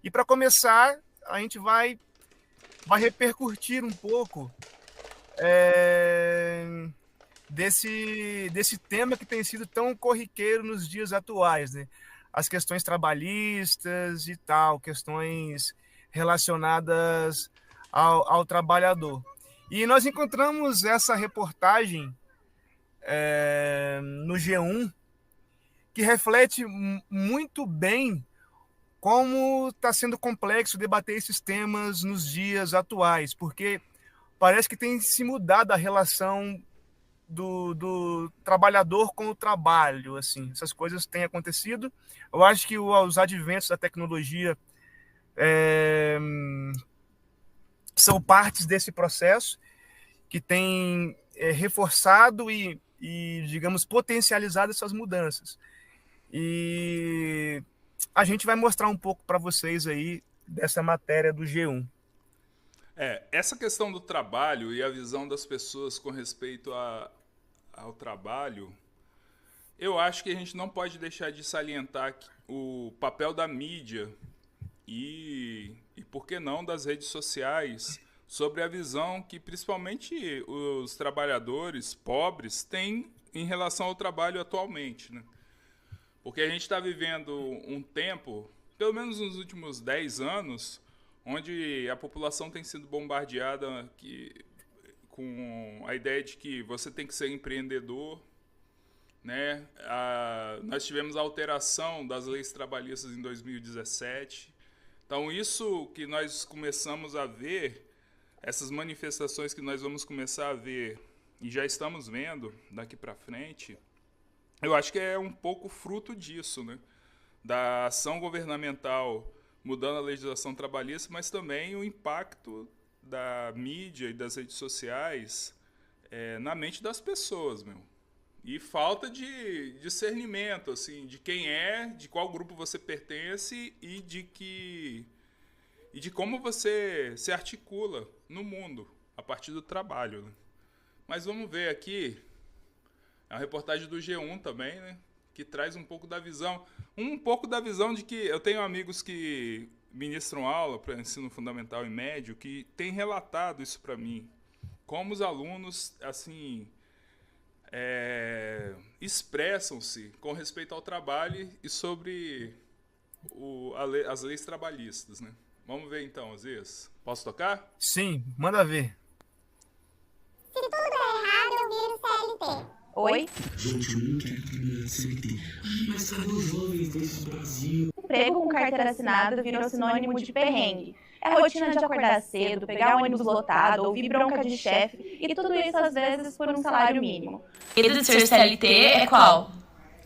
E para começar, a gente vai repercutir um pouco desse tema que tem sido tão corriqueiro nos dias atuais, né? As questões trabalhistas e tal, questões relacionadas ao trabalhador. E nós encontramos essa reportagem no G1 que reflete muito bem como está sendo complexo debater esses temas nos dias atuais, porque parece que tem se mudado a relação do trabalhador com o trabalho, assim, essas coisas têm acontecido. Eu acho que os adventos da tecnologia são partes desse processo que tem reforçado e, digamos, potencializado essas mudanças. E a gente vai mostrar um pouco para vocês aí dessa matéria do G1. Essa questão do trabalho e a visão das pessoas com respeito ao trabalho, eu acho que a gente não pode deixar de salientar o papel da mídia e por que não, das redes sociais sobre a visão que principalmente os trabalhadores pobres têm em relação ao trabalho atualmente, né? Porque a gente está vivendo um tempo, pelo menos nos últimos 10 anos, onde a população tem sido bombardeada com a ideia de que você tem que ser empreendedor, né? Nós tivemos a alteração das leis trabalhistas em 2017. Então, isso que nós começamos a ver, essas manifestações que nós vamos começar a ver e já estamos vendo daqui para frente, eu acho que é um pouco fruto disso, né? Da ação governamental mudando a legislação trabalhista, mas também o impacto da mídia e das redes sociais na mente das pessoas, meu. E falta de discernimento, assim, de quem é, de qual grupo você pertence e de como você se articula no mundo a partir do trabalho, né? Mas vamos ver aqui a reportagem do G1 também, né? Que traz um pouco da visão de que eu tenho amigos que ministram aula para ensino fundamental e médio que têm relatado isso para mim, como os alunos assim expressam-se com respeito ao trabalho e sobre as leis trabalhistas, né? Vamos ver então, Aziz. Posso tocar? Sim, manda ver. Se tudo der errado, eu viro CLT. Oi? Gente, eu não quero trabalhar CLT. Mas cadê os jovens desse Brasil? Emprego com carteira assinada virou sinônimo de perrengue. É a rotina de acordar cedo, pegar ônibus lotado, ouvir bronca de chefe, e tudo isso às vezes por um salário mínimo. E do ser CLT é qual?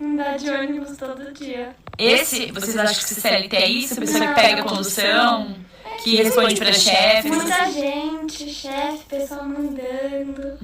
Andar de ônibus todo dia. Esse, vocês acham que CLT é isso? A pessoa que pega a condução, que responde para chefes? Muita gente, chefe, pessoal mandando.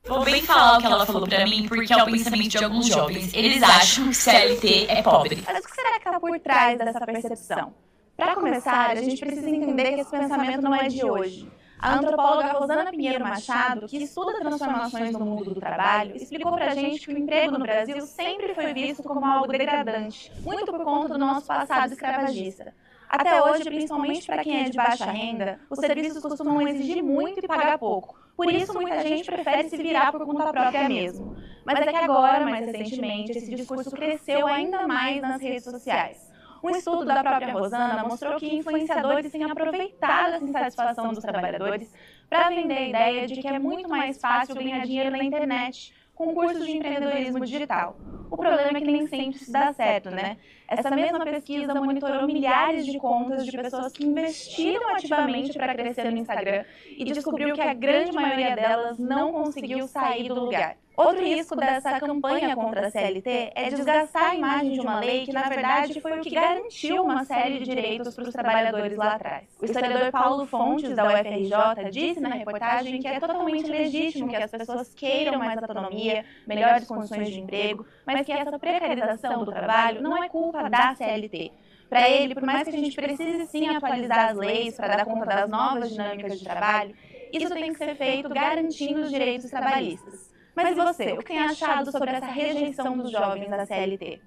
Vou bem falar o que ela falou pra mim, porque é o pensamento de alguns jovens. Eles acham que CLT é pobre. Mas o que será que está por trás dessa percepção? Para começar, a gente precisa entender que esse pensamento não é de hoje. A antropóloga Rosana Pinheiro Machado, que estuda transformações no mundo do trabalho, explicou pra gente que o emprego no Brasil sempre foi visto como algo degradante, muito por conta do nosso passado escravagista. Até hoje, principalmente para quem é de baixa renda, os serviços costumam exigir muito e pagar pouco. Por isso, muita gente prefere se virar por conta própria mesmo. Mas é que agora, mais recentemente, esse discurso cresceu ainda mais nas redes sociais. Um estudo da própria Rosana mostrou que influenciadores têm aproveitado essa insatisfação dos trabalhadores para vender a ideia de que é muito mais fácil ganhar dinheiro na internet, com cursos de empreendedorismo digital. O problema é que nem sempre isso dá certo, né? Essa mesma pesquisa monitorou milhares de contas de pessoas que investiram ativamente para crescer no Instagram e descobriu que a grande maioria delas não conseguiu sair do lugar. Outro risco dessa campanha contra a CLT é desgastar a imagem de uma lei que, na verdade, foi o que garantiu uma série de direitos para os trabalhadores lá atrás. O historiador Paulo Fontes, da UFRJ, disse na reportagem que é totalmente legítimo que as pessoas queiram mais autonomia, melhores condições de emprego, mas que essa precarização do trabalho não é culpa da CLT. Para ele, por mais que a gente precise sim atualizar as leis para dar conta das novas dinâmicas de trabalho, isso tem que ser feito garantindo os direitos trabalhistas. Mas e você, o que tem achado sobre essa rejeição dos jovens da CLT?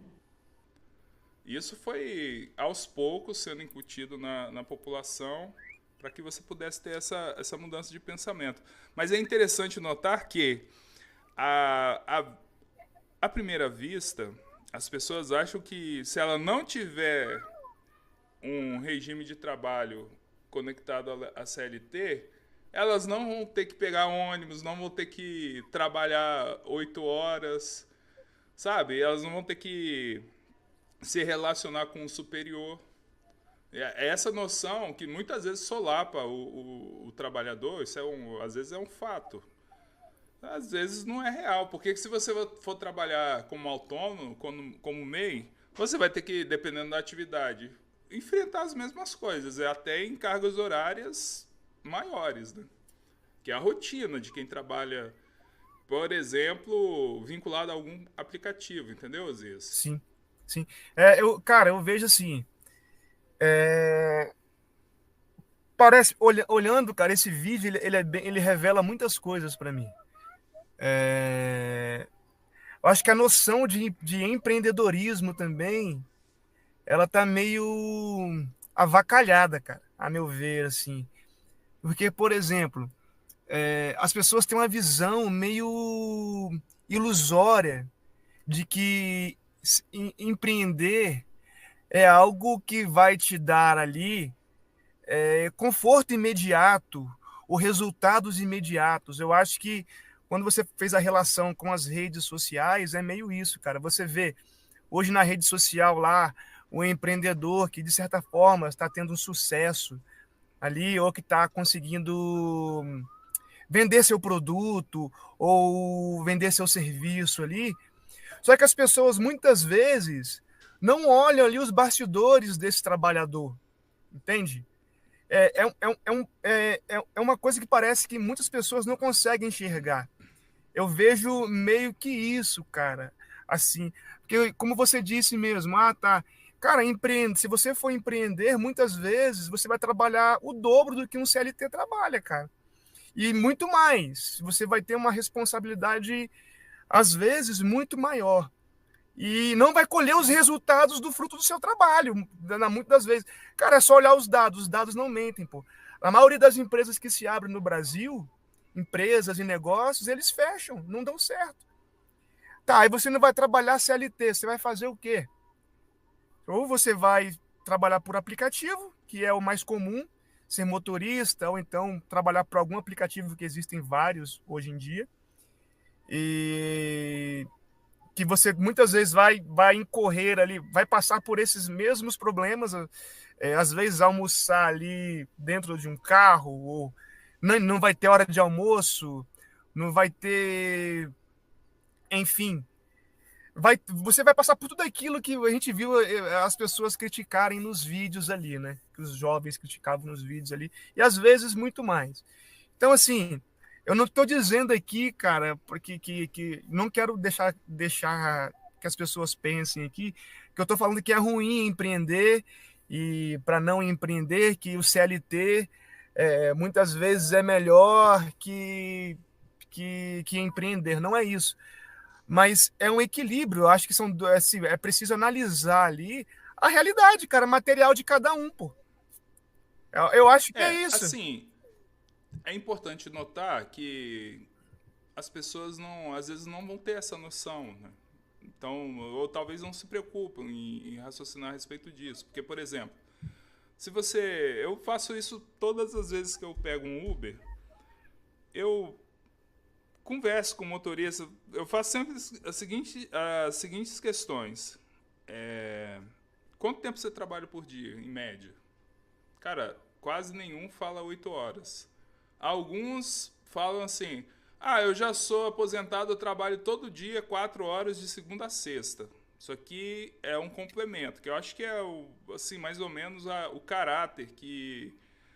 Isso foi, aos poucos, sendo incutido na população para que você pudesse ter essa mudança de pensamento. Mas é interessante notar que, à primeira vista, as pessoas acham que se ela não tiver um regime de trabalho conectado à CLT, elas não vão ter que pegar ônibus, não vão ter que trabalhar 8 horas, sabe? Elas não vão ter que se relacionar com o superior. É essa noção que muitas vezes solapa o trabalhador, isso às vezes é um fato. Às vezes não é real, porque se você for trabalhar como autônomo, como MEI, você vai ter que, dependendo da atividade, enfrentar as mesmas coisas, até em cargas horárias maiores, né? Que é a rotina de quem trabalha, por exemplo, vinculado a algum aplicativo, entendeu, Zias? Sim, sim. Cara, eu vejo assim, parece, olhando, cara, esse vídeo, ele revela muitas coisas para mim. Eu acho que a noção de empreendedorismo também, ela tá meio avacalhada, cara, a meu ver, assim. Porque, por exemplo, as pessoas têm uma visão meio ilusória de que empreender é algo que vai te dar ali conforto imediato ou resultados imediatos. Eu acho que quando você fez a relação com as redes sociais, é meio isso, cara. Você vê hoje na rede social lá o empreendedor que, de certa forma, está tendo um sucesso ali, ou que está conseguindo vender seu produto ou vender seu serviço ali. Só que as pessoas, muitas vezes, não olham ali os bastidores desse trabalhador, entende? É uma coisa que parece que muitas pessoas não conseguem enxergar. Eu vejo meio que isso, cara, assim, porque como você disse mesmo, tá, cara, se você for empreender, muitas vezes você vai trabalhar o dobro do que um CLT trabalha, cara, e muito mais, você vai ter uma responsabilidade, às vezes, muito maior, e não vai colher os resultados do fruto do seu trabalho, muitas das vezes. Cara, é só olhar os dados não mentem, pô. A maioria das empresas que se abrem no Brasil, empresas e negócios, eles fecham, não dão certo. Tá, aí você não vai trabalhar CLT, você vai fazer o quê? Ou você vai trabalhar por aplicativo, que é o mais comum, ser motorista, ou então trabalhar por algum aplicativo, que existem vários hoje em dia, e que você muitas vezes vai incorrer ali, vai passar por esses mesmos problemas, às vezes almoçar ali dentro de um carro, ou não vai ter hora de almoço, não vai ter, enfim, você vai passar por tudo aquilo que a gente viu as pessoas criticarem nos vídeos ali, né? Que os jovens criticavam nos vídeos ali, e às vezes muito mais. Então, assim, eu não estou dizendo aqui, cara, porque que não quero deixar que as pessoas pensem aqui, que eu estou falando que é ruim empreender, e para não empreender, que o CLT muitas vezes é melhor que empreender. Não é isso. Mas é um equilíbrio. Eu acho que é preciso analisar ali a realidade, cara, material de cada um, pô. Eu acho que é isso. Assim, é importante notar que as pessoas às vezes não vão ter essa noção, né? Então, ou talvez não se preocupem em raciocinar a respeito disso. Porque, por exemplo, eu faço isso todas as vezes que eu pego um Uber, eu converso com o motorista, eu faço sempre as seguintes questões. Quanto tempo você trabalha por dia, em média? Cara, quase nenhum fala 8 horas. Alguns falam assim, eu já sou aposentado, eu trabalho todo dia 4 horas de segunda a sexta. Isso aqui é um complemento, que eu acho que é assim, mais ou menos o caráter que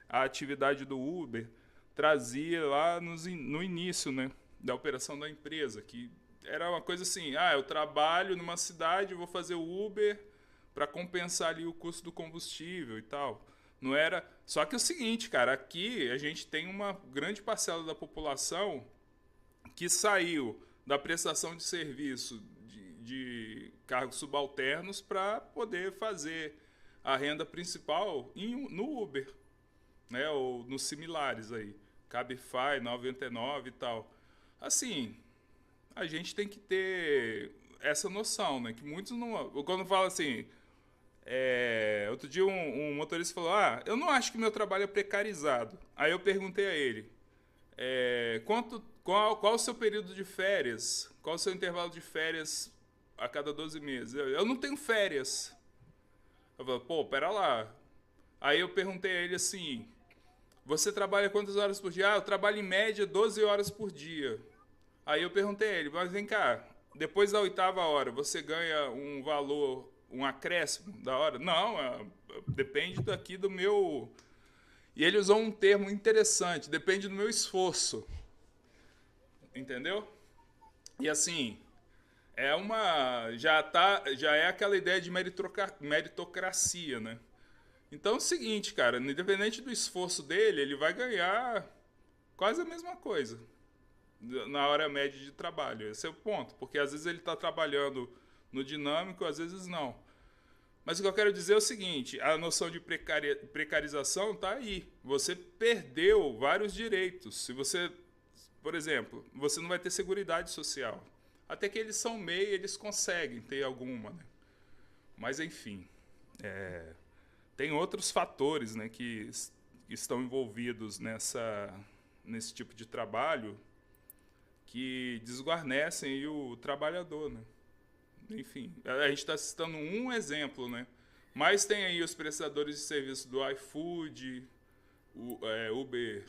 a atividade do Uber trazia lá no início, né, da operação da empresa, que era uma coisa assim, eu trabalho numa cidade, vou fazer o Uber para compensar ali o custo do combustível e tal. Não era... Só que é o seguinte, cara, aqui a gente tem uma grande parcela da população que saiu da prestação de serviço de cargos subalternos para poder fazer a renda principal no Uber, né? Ou nos similares aí, Cabify, 99 e tal. Assim, a gente tem que ter essa noção, né? Que muitos não... Quando fala assim... outro dia um motorista falou, eu não acho que meu trabalho é precarizado. Aí eu perguntei a ele, qual o seu período de férias? Qual o seu intervalo de férias a cada 12 meses? Eu não tenho férias. Eu falei, pô, pera lá. Aí eu perguntei a ele assim, você trabalha quantas horas por dia? Eu trabalho em média 12 horas por dia. Aí eu perguntei a ele, mas vem cá, depois da 8ª hora, você ganha um valor, um acréscimo da hora? Não, depende daqui do meu... E ele usou um termo interessante, depende do meu esforço. Entendeu? E assim, já é aquela ideia de meritocracia, né? Então é o seguinte, cara, independente do esforço dele, ele vai ganhar quase a mesma coisa na hora média de trabalho. Esse é o ponto, porque às vezes ele está trabalhando no dinâmico, às vezes não. Mas o que eu quero dizer é o seguinte, a noção de precarização está aí. Você perdeu vários direitos. Se você, por exemplo, você não vai ter seguridade social. Até que eles são MEI, eles conseguem ter alguma, né? Mas, enfim, tem outros fatores, né, que estão envolvidos nesse tipo de trabalho que desguarnecem aí o trabalhador, né? Enfim, a gente está citando um exemplo, né? Mas tem aí os prestadores de serviço do iFood, Uber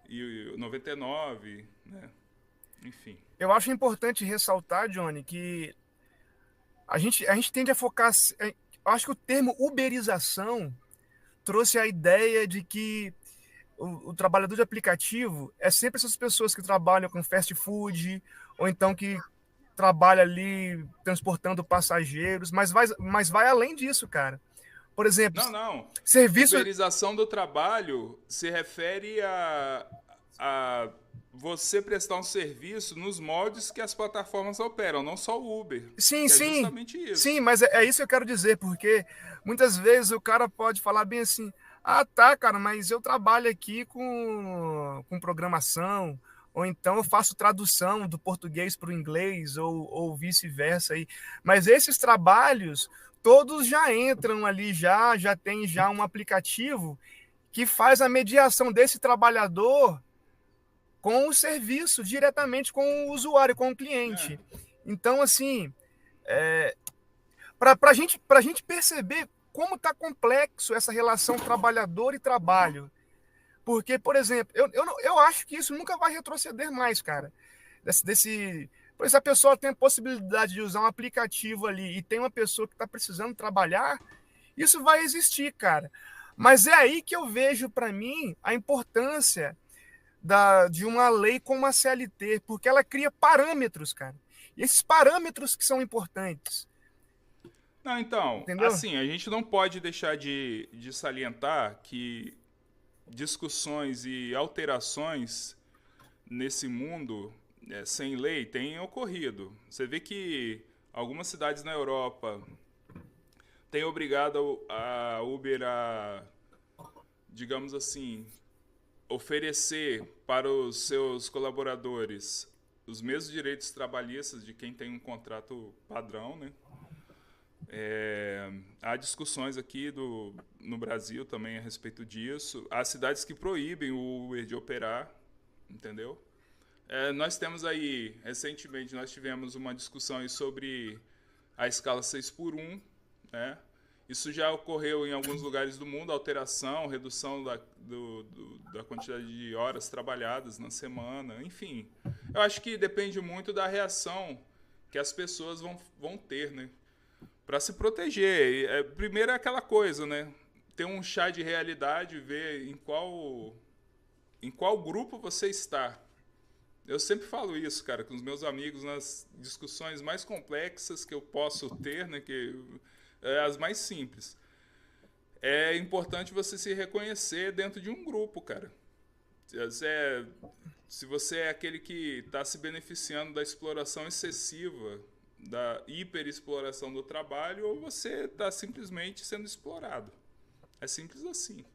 e 99, né? Enfim. Eu acho importante ressaltar, Johnny, que a gente tende a focar... Eu acho que o termo uberização trouxe a ideia de que o trabalhador de aplicativo é sempre essas pessoas que trabalham com fast food, ou então que trabalha ali transportando passageiros, mas vai além disso, cara. Por exemplo... Não. Serviço... Uberização do trabalho se refere a você prestar um serviço nos moldes que as plataformas operam, não só o Uber. Sim, é justamente isso. Sim, mas é isso que eu quero dizer, porque muitas vezes o cara pode falar bem assim, tá, cara, mas eu trabalho aqui com programação, ou então eu faço tradução do português para o inglês, ou vice-versa. Mas esses trabalhos, todos já entram ali, já tem já um aplicativo que faz a mediação desse trabalhador com o serviço, diretamente com o usuário, com o cliente. Então, assim, para a gente perceber como está complexo essa relação trabalhador e trabalho. Porque, por exemplo, eu acho que isso nunca vai retroceder mais, cara. Pois a pessoa tem a possibilidade de usar um aplicativo ali e tem uma pessoa que está precisando trabalhar, isso vai existir, cara. Mas é aí que eu vejo, para mim, a importância de uma lei como a CLT, porque ela cria parâmetros, cara. E esses parâmetros que são importantes. Não, então, entendeu? Assim, a gente não pode deixar de salientar que discussões e alterações nesse mundo sem lei têm ocorrido. Você vê que algumas cidades na Europa têm obrigado a Uber a, digamos assim, oferecer para os seus colaboradores os mesmos direitos trabalhistas de quem tem um contrato padrão, né? Há discussões aqui no Brasil também a respeito disso. Há cidades que proíbem o Uber de operar, entendeu? Nós temos aí, recentemente, nós tivemos uma discussão aí sobre a escala 6x1, né? Isso já ocorreu em alguns lugares do mundo, alteração, redução da quantidade de horas trabalhadas na semana, enfim. Eu acho que depende muito da reação que as pessoas vão ter, né? Para se proteger. Primeiro é aquela coisa, né? Ter um chá de realidade, ver em qual grupo você está. Eu sempre falo isso, cara, com os meus amigos nas discussões mais complexas que eu posso ter, né? As mais simples. É importante você se reconhecer dentro de um grupo, cara. Se você é aquele que está se beneficiando da exploração excessiva da hiperexploração do trabalho ou você está simplesmente sendo explorado. É simples assim.